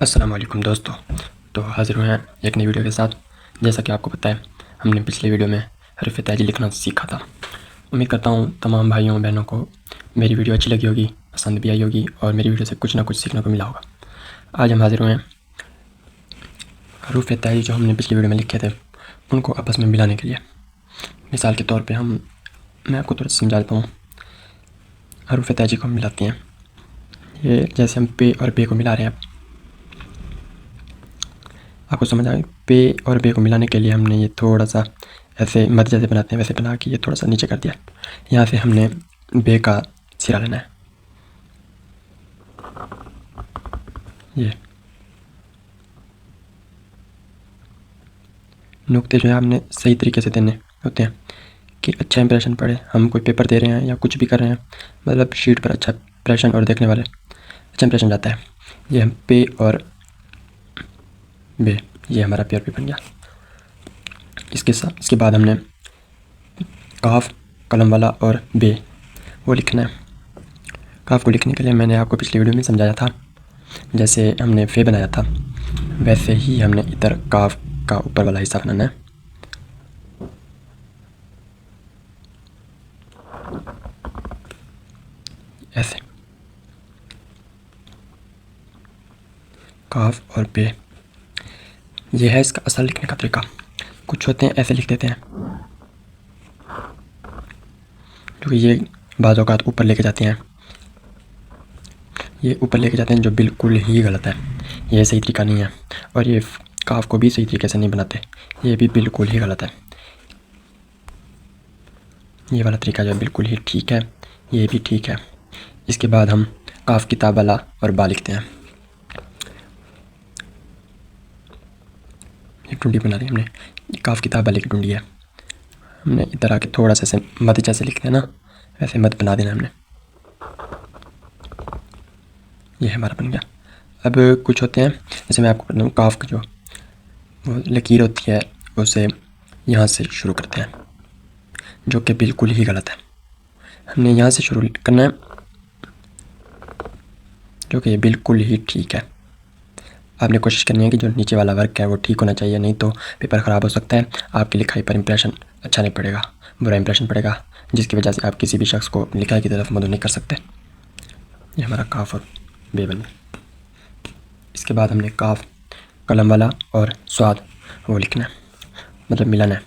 अस्सलाम वालेकुम दोस्तों। तो हाज़िर हुए हैं एक नई वीडियो के साथ। जैसा कि आपको पता है, हमने पिछले वीडियो में हरफ तहजी लिखना सीखा था। उम्मीद करता हूँ तमाम भाइयों बहनों को मेरी वीडियो अच्छी लगी होगी, पसंद भी आई होगी और मेरी वीडियो से कुछ ना कुछ सीखने को मिला होगा। आज हम हाज़िर हुए हैं हरफ तहजी जो हमने पिछली वीडियो में लिखे थे उनको आपस में मिलाने के लिए। मिसाल के तौर पर मैं आपको थोड़ा समझा देता हूँ। हरफ तहजी को हम मिलाते हैं, ये जैसे हम पे और बे को मिला रहे हैं। आपको समझ आए? पे और बे को मिलाने के लिए हमने ये थोड़ा सा ऐसे मध्य जैसे बनाते हैं वैसे बना के ये थोड़ा सा नीचे कर दिया। यहाँ से हमने बे का सिरा लेना है। ये नुक्ते जो है हमने सही तरीके से देने होते हैं कि अच्छा इंप्रेशन पड़े। हम कोई पेपर दे रहे हैं या कुछ भी कर रहे हैं, मतलब शीट पर अच्छा इंप्रेशन और देखने वाले अच्छा इंप्रेशन जाता है। ये हम पे और बे, ये हमारा पे और बे बन गया। इसके बाद हमने काफ कलम वाला और बे वो लिखना है। काफ को लिखने के लिए मैंने आपको पिछली वीडियो में समझाया था, जैसे हमने फे बनाया था वैसे ही हमने इधर काफ का ऊपर वाला हिस्सा बनाना है। ऐसे काफ और बे, ये है इसका असल लिखने का तरीका। कुछ होते हैं ऐसे लिख देते हैं, क्योंकि ये बाज़ औक़ात ऊपर लेके जाते हैं, ये ऊपर लेके जाते हैं जो बिल्कुल ही गलत है। ये सही तरीका नहीं है और ये काफ को भी सही तरीके से नहीं बनाते, ये भी बिल्कुल ही गलत है। ये वाला तरीका जो है बिल्कुल ही ठीक है, ये भी ठीक है। इसके बाद हम काफ की ता वाला और बा लिखते हैं। एक टुंडी बना ली हमने, काफ की ता वाली की टुंडी है। हमने इधर आके थोड़ा सा ऐसे मत जैसे लिखते हैं ना, वैसे मत बना देना हमने। ये हमारा बन गया। अब कुछ होते हैं, जैसे मैं आपको बताऊँ, काफ की जो वो लकीर होती है उसे यहाँ से शुरू करते हैं, जो कि बिल्कुल ही गलत है। हमने यहाँ से शुरू करना है, जो कि बिल्कुल ही ठीक है। आपने कोशिश करनी है कि जो नीचे वाला वर्क है वो ठीक होना चाहिए, नहीं तो पेपर ख़राब हो सकता है। आपकी लिखाई पर इंप्रेशन अच्छा नहीं पड़ेगा, बुरा इंप्रेशन पड़ेगा, जिसकी वजह से आप किसी भी शख्स को लिखाई की तरफ मदद नहीं कर सकते। ये हमारा काफ और बे बन गया। इसके बाद हमने काफ कलम वाला और स्वाद वो लिखना है, मतलब मिलाना है।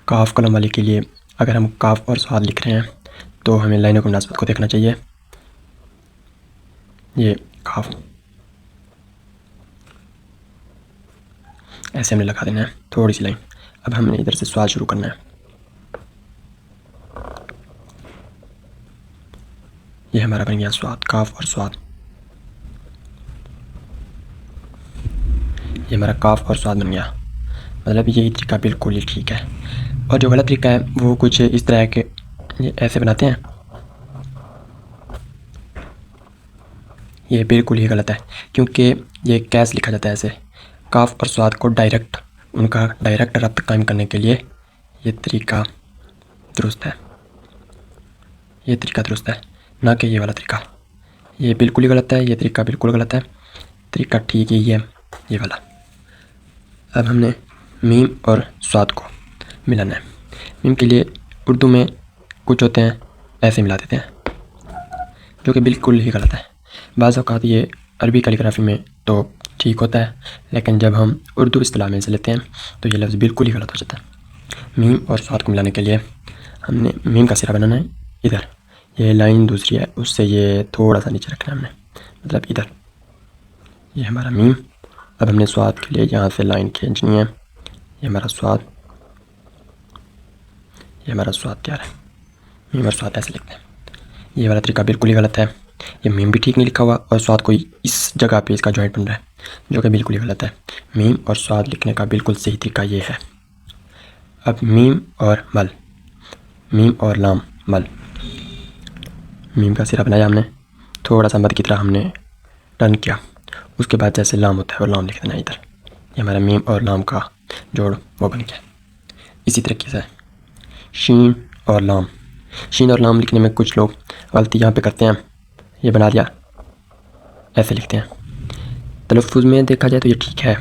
काफ कलम वाले के लिए अगर हम काफ और स्वाद लिख रहे हैं तो हमें लाइनों की मुनासिबत को देखना चाहिए। ये काफ ऐसे हमने लगा देना है, थोड़ी सी लाइन। अब हमने इधर से स्वाद शुरू करना है। ये हमारा बन गया स्वाद, काफ और स्वाद। ये हमारा काफ और स्वाद बन गया, मतलब यही तरीका बिल्कुल ही ठीक है। और जो गलत तरीका है वो कुछ इस तरह के, ये ऐसे बनाते हैं, ये बिल्कुल ही गलत है, क्योंकि ये कैसे लिखा जाता है ऐसे। काफ और स्वाद को उनका डायरेक्ट रब्त कायम करने के लिए ये तरीका दुरुस्त है, ये तरीका दुरुस्त है, ना कि ये वाला तरीका। ये बिल्कुल ही गलत है, ये तरीका बिल्कुल गलत है, तरीका ठीक ही है ये वाला। अब हमने मीम और स्वाद को मिलाना है। मीम के लिए उर्दू में कुछ होते हैं ऐसे मिला देते हैं, जो कि बिल्कुल ही गलत है। बाज़ औक़ात ये अरबी कैलीग्राफी में तो ठीक होता है, लेकिन जब हम उर्दू इस्तिलाह में से लेते हैं तो ये लफ्ज़ बिल्कुल ही गलत हो जाता है। मीम और स्वाद को मिलाने के लिए हमने मीम का सिरा बनाना है इधर, ये लाइन दूसरी है उससे ये थोड़ा सा नीचे रखना है हमने, मतलब इधर। ये हमारा मीम। अब हमने स्वाद के लिए यहाँ से लाइन खींचनी है। ये हमारा स्वाद, ये हमारा स्वाद तैयार है। मीम और स्वाद ऐसे लिखते हैं। ये वाला तरीका बिल्कुल ही गलत है, ये मीम भी ठीक नहीं लिखा हुआ और स्वाद को इस जगह पे इसका जॉइंट बन रहा है, जो कि बिल्कुल ही गलत है। मीम और स्वाद लिखने का बिल्कुल सही तरीका ये है। अब मीम और मल, मीम और लाम मल। मीम का सिरा बनाया हमने, थोड़ा सा मद की तरह हमने टर्न किया, उसके बाद जैसे लाम होता है और लाम लिख देना इधर। ये हमारा मीम और लाम का जोड़ वो बन गया। इसी तरीके से शीन और लाम, शीन और लाम लिखने में कुछ लोग गलती यहाँ पे करते हैं, ये बना दिया ऐसे लिखते हैं, तलफ़ुज़ में देखा जाए तो ये ठीक है,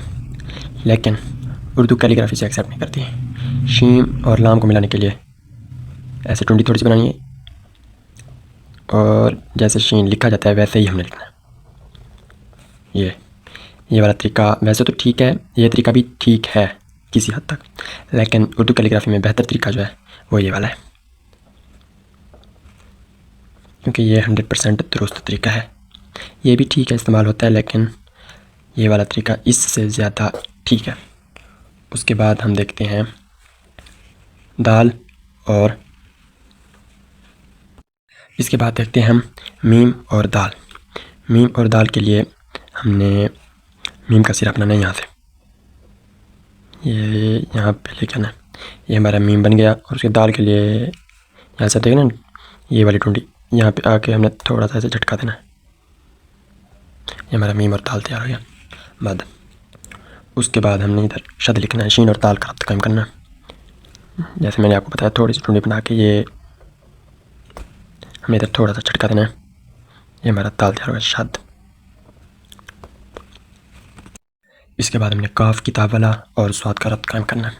लेकिन उर्दू कैलीग्राफी से एक्सेप्ट नहीं करती। शीम और लाम को मिलाने के लिए ऐसे टुंडी थोड़ी सी बनानी है और जैसे शीन लिखा जाता है वैसे ही हमने लिखना है। ये वाला तरीका वैसे तो ठीक है, ये तरीका भी ठीक है किसी हद तक, लेकिन उर्दू कैलीग्राफी में बेहतर तरीका जो है वो ये वाला है, क्योंकि ये 100% दुरुस्त तरीका है। ये भी ठीक है, इस्तेमाल होता है, लेकिन ये वाला तरीका इससे ज़्यादा ठीक है। उसके बाद हम देखते हैं दाल, और इसके बाद देखते हैं हम मीम और दाल। मीम और दाल के लिए हमने मीम का सिरा बनाना है यहाँ से, ये यहाँ पे लेके आना है। ये हमारा मीम बन गया, और उसके दाल के लिए यहाँ से देखना ये वाली टुंडी यहाँ पे आके हमने थोड़ा सा ऐसे झटका देना है। ये हमारा मीम और दाल तैयार हो गया। बाद उसके बाद हमने इधर शद लिखना है, शीन और दाल का रब्त कायम करना है। जैसे मैंने आपको बताया, थोड़ी सी टुंडी बना के ये हमें इधर थोड़ा सा झटका देना है। ये हमारा दाल तैयार हो गया, शद। इसके बाद हमने काफ किताब वाला और स्वाद का रब्त कायम करना है।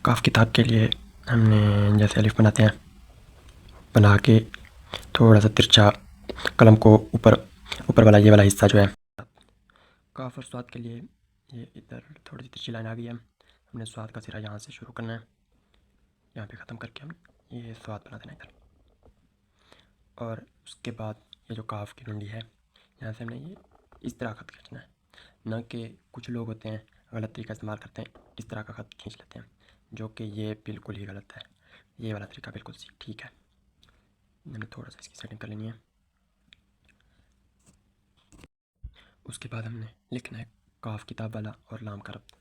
काफ किताब के लिए हमने जैसे अलिफ बनाते हैं, बना के थोड़ा सा तिरछा कलम को ऊपर वाला ये वाला हिस्सा जो है। काफ और स्वाद के लिए ये इधर थोड़ी सी तिरछी लाइन आ गई है, हमने स्वाद का सिरा यहाँ से शुरू करना है, यहाँ पे ख़त्म करके हम ये स्वाद बना देना इधर। और उसके बाद ये जो काफ की डंडी है, यहाँ से हमने ये इस तरह खत खींचना है, न कि कुछ लोग होते हैं गलत तरीका इस्तेमाल करते हैं, इस तरह का खत खींच लेते हैं, जो कि ये बिल्कुल ही गलत है। ये वाला तरीका बिल्कुल ठीक है। मैंने थोड़ा सा इसकी सेटिंग कर लेनी है। उसके बाद हमने लिखना है काफ किताब वाला और लाम का रब्त।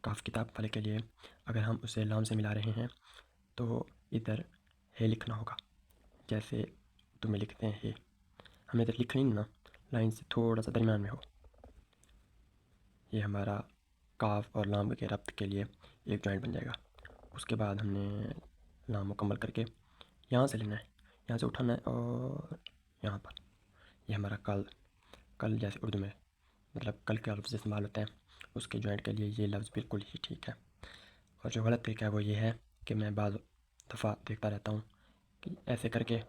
काफ किताब वाले के लिए अगर हम उसे लाम से मिला रहे हैं तो इधर है लिखना होगा, जैसे तुम्हें लिखते हैं है, हमें इधर लिखनी ना, लाइन से थोड़ा सा दरमियान में हो। ये हमारा काफ और लाम के रब्त के लिए एक जॉइंट बन जाएगा। उसके बाद हमने लाम मुकम्मल करके यहाँ से लेना है, यहाँ से उठाना है, और यहाँ पर ये हमारा कल जैसे उर्दू में मतलब कल के लफ्ज़ इस्तेमाल होते हैं, उसके जॉइंट के लिए ये लफ्ज़ बिल्कुल ही ठीक है। और जो गलत तरीका है वो ये है कि मैं बाज़ दफ़ा देखता रहता हूँ कि ऐसे करके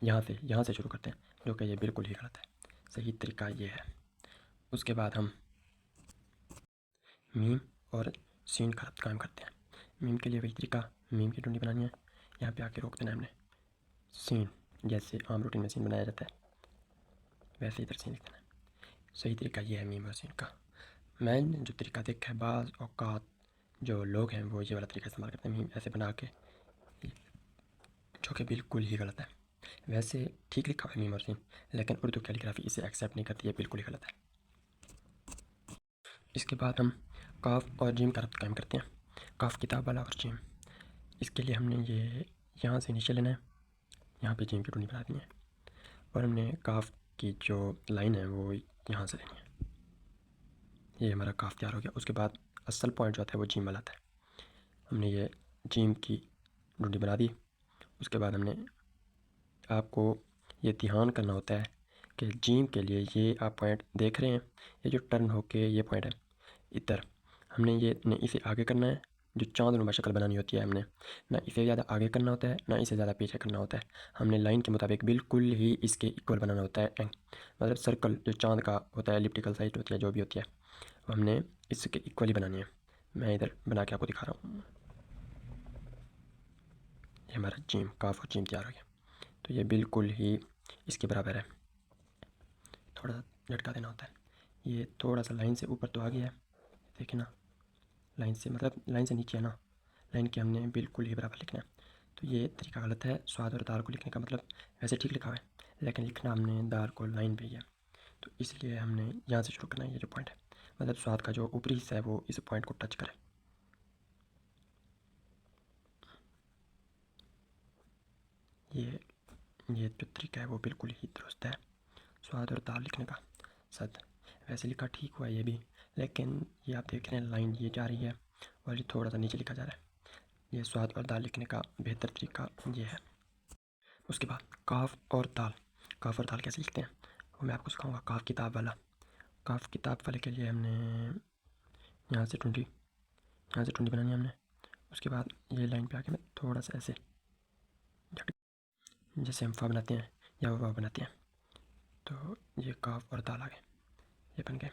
यहाँ से शुरू करते हैं, जो कि ये बिल्कुल ही गलत है। सही तरीका ये है। उसके बाद हम मीम और सीन का रब्त कायम करते हैं। मीम के लिए वही तरीका, मीम की टुंडी बनानी है, यहाँ पे आके रोक देना है हमने। सीन जैसे आम रूटीन में सीन बनाया जाता है वैसे इधर सीन लिख देना है। सही तरीका ये है मीम और सीन का। मैंने जो तरीका देखा है, बाज़ औक़ात जो लोग हैं वो ये वाला तरीका इस्तेमाल करते हैं, मीम ऐसे बना के, जो कि बिल्कुल ही गलत है। वैसे ठीक लिखा हुआ है मीम और सीन, लेकिन उर्दू कैलीग्राफी इसे एक्सेप्ट नहीं करती है, बिल्कुल ही गलत है। इसके बाद हम काफ और जीम का रब्त कायम करते हैं। काफ किताब वाला और जीम, इसके लिए हमने ये यहाँ से नीचे लेना है, यहाँ पे जीम की टुनी बना देनी है, और हमने काफ की जो लाइन है वो यहाँ से लेनी है। ये हमारा काफ तैयार हो गया। उसके बाद असल पॉइंट जो आता है वो जीम वाला आता है, हमने ये जीम की टुनी बना दी। उसके बाद हमने आपको ये ध्यान करना होता है कि जीम के लिए ये आप पॉइंट देख रहे हैं, ये जो टर्न होके ये पॉइंट है इधर, हमने ये न इसे आगे करना है, जो चाँदनुमा शक्ल बनानी होती है हमने ना इसे ज़्यादा आगे करना होता है ना इसे ज़्यादा पीछे करना होता है। हमने लाइन के मुताबिक बिल्कुल ही इसके इक्वल बनाना होता है। मतलब सर्कल जो चाँद का होता है, एलिप्टिकल साइड होती है जो भी होती है, वो हमने इसके इक्वली बनानी है। मैं इधर बना के आपको दिखा रहा हूँ। ये हमारा जीम काफ और जीम तैयार हो गया। तो ये बिल्कुल ही इसके बराबर है, थोड़ा सा झटका देना होता है। ये थोड़ा सा लाइन से ऊपर तो आ गया है, देखिए ना, लाइन से मतलब लाइन से नीचे है ना, लाइन के हमने बिल्कुल ही बराबर लिखना है। तो ये तरीका गलत है, स्वाद और दाल को लिखने का मतलब वैसे ठीक लिखा हुआ है, लेकिन लिखना हमने दाल को लाइन पे ही है। तो इसलिए हमने यहाँ से शुरू करना है। ये जो पॉइंट है मतलब स्वाद का जो ऊपरी हिस्सा है वो इस पॉइंट को टच करे। ये जो तरीका है वो बिल्कुल ही दुरुस्त है स्वाद और दाल लिखने का। सद वैसे लिखा ठीक हुआ ये भी, लेकिन ये आप देख रहे हैं लाइन ये जा रही है और ये थोड़ा सा नीचे लिखा जा रहा है। ये स्वाद और दाल लिखने का बेहतर तरीका ये है। उसके बाद काफ और दाल, काफ और दाल कैसे लिखते हैं वो मैं आपको सिखाऊंगा। काफ किताब वाला, काफ किताब वाले के लिए हमने यहाँ से टुंडी बनानी है हमने। उसके बाद ये लाइन पे आके मैं थोड़ा सा ऐसे जैसे हम फा बनाते हैं या वाव बनाते हैं, तो ये काफ और दाल आ गए, ये बन गए।